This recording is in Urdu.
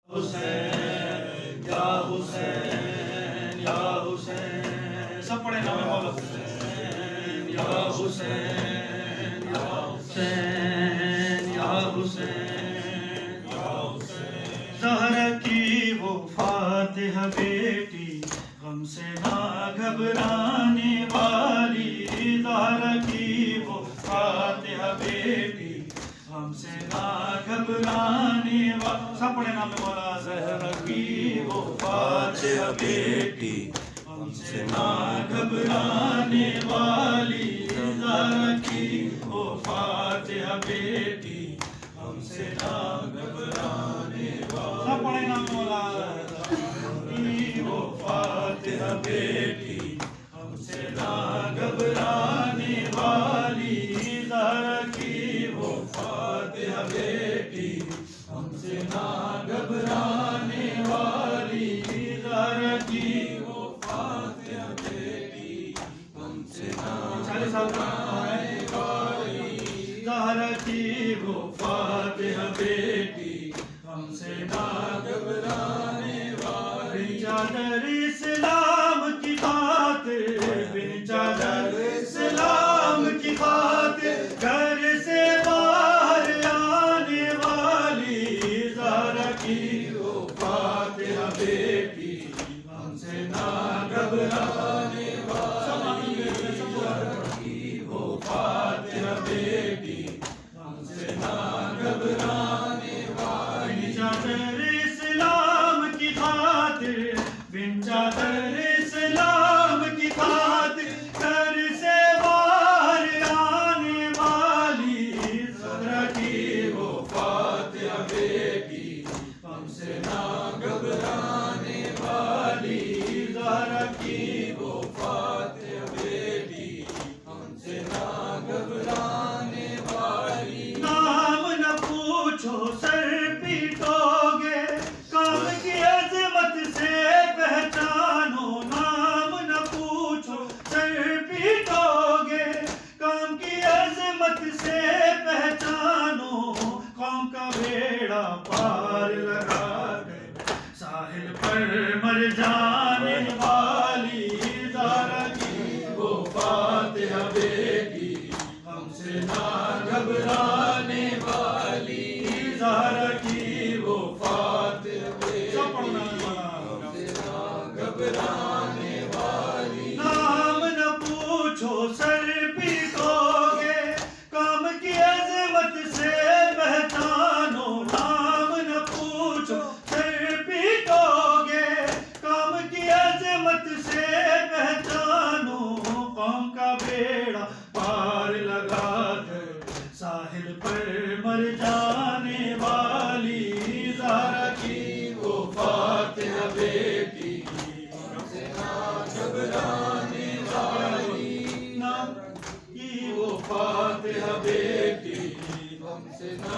حسین یا حسین یا حسین، سب پڑھے نام مولا حسین یا حسین یا حسین یا حسین یا حسین۔ زہرا کی وہ فاتحہ بیٹی، غم سے نہ گھبرانے والی، زہرا کی وہ فاتحہ بیٹی، غم سے نہ گھبرانے والی، سب پڑھے نام مولا زہرا کی وہ فاتحہ بیٹی، غم سے نہ گھبرانے والی، زہرا کی وہ فاتحہ بیٹی، غم سے نہ گھبرانے والی، سب پڑھے نام مولا زہرا کی وہ فاتحہ بیٹی، غم سے نہ گھبرانے والی، زہرا کی وہ فاتحہ بیٹی، غم سے نہ گھبرانے والی، زہرا کی وہ فاتحہ بیٹی، غم سے نہ گھبرانے والی، زہرا کی وہ فاتحہ بیٹی، غم سے نہ گھبرانے والی، چادر اسلام کی خاطر، بن چادر اسلام کی خاطر، گھر سے باہر آنے والی، زہرا کی وہ فاتحہ بیٹی، غم سے نہ گھبرانے والی، زہرا کی وہ فاتحہ بیٹی، غم سے نہ گھبرانے والی، چادر اسلام کی خاطر، بن چادر اسلام کی خاطر، گھر سے باہر آنے والی، زہرا کی وہ فاتحہ بیٹی، غم سے نہ گھبرانے والی، زہرا کی وہ فاتحہ بیٹی، غم سے نہ گھبرانے والی، نام نہ پوچھو سر پیٹو گے، کام کی عظمت سے پہچانو، نام نہ پوچھو سر پیٹو گے، کام کی عظمت سے پہچانو، قوم کا بیڑا پار لگا کر ساحل پر مر جانے والی، زہرا کی وہ فاتحہ بیٹی، غم سے نہ گھبرانے والی، زہرا کی وہ فاتحہ بیٹی، غم سے نہ گھبرانے والی، نام نہ پوچھو سر پیٹو گے، کام کی عظمت سے پہچانو، نام نہ پوچھو سر پیٹو گے، کام کی عظمت سے پہچانو، قوم کا بیڑا پار لگا کر ساحل پر مر جانے والی، زہرا کی وہ فاتحہ بیٹی، غم سے نہ گھبرانے والی، نام کی وہ فاتحہ بیٹی، غم سے نہ